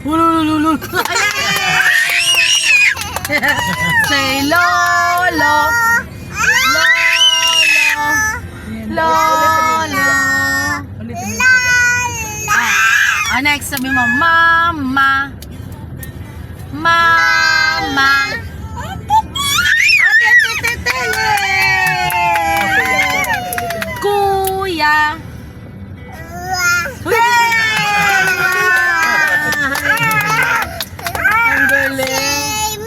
Ulululul. Say lolo. Lolo. Next, sabi mo, mama. Mama. Kuya. Ang galing.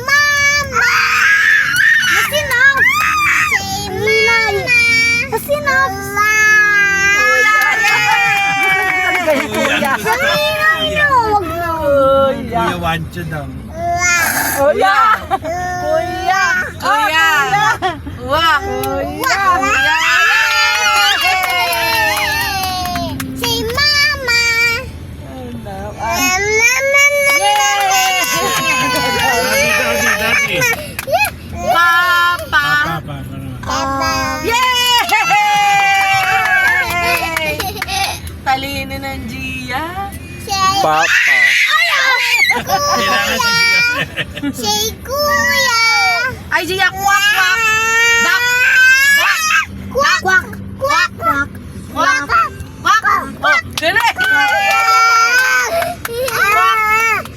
Kuya Wancho daw. Kuya! Kuya! Kuya! Kuya! Kuya! Say mama. Daddy. Papa! Papa. Yay! Talino ng Gia. Papa. Kailangan si Gia. Say kuya. Ay, Gia! Kwak! Kwak! Dak! Dak! Quack quack quack quack Kwak! Kwak! Oh, galing!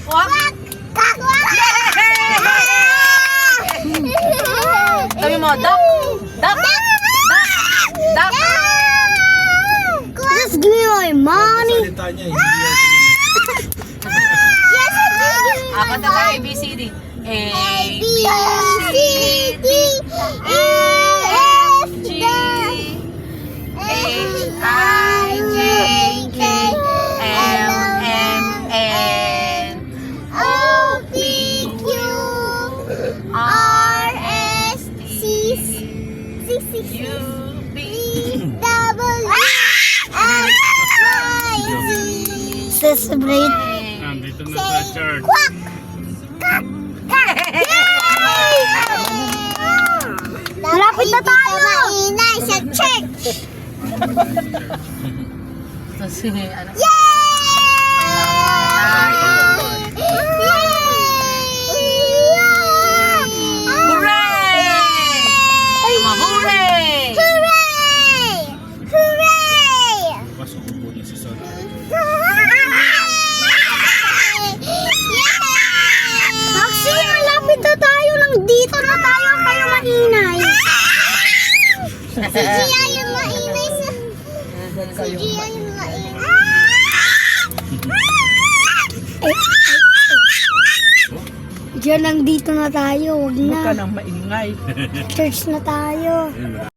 Kwak! Sabi mo, dak! Dak! Dak! Dak! Just give me my money. Salita niya, hindi yan. Yes, give me Apat na tayo, ABCD. A, B, B, C, D, E, F, G, H, I, J, K, L, M, N, O, P, Q, R, S, T, U, B, W, X, Y, Z. Celebrate. Nandito na sa church. Quack! Malapit na tayo! Maingay sa church! Tapos, ano? Hooray! Hooray! Hooray! Hooray! Bukas upo niya si Sol. Maxi, malapit na tayo. Nandito na tayo. Kayo maingay. Si Gia yung maingay sa... Si Gia yung maingay. Diyan, nandito na tayo. Huwag na. nang maingay. Church na tayo.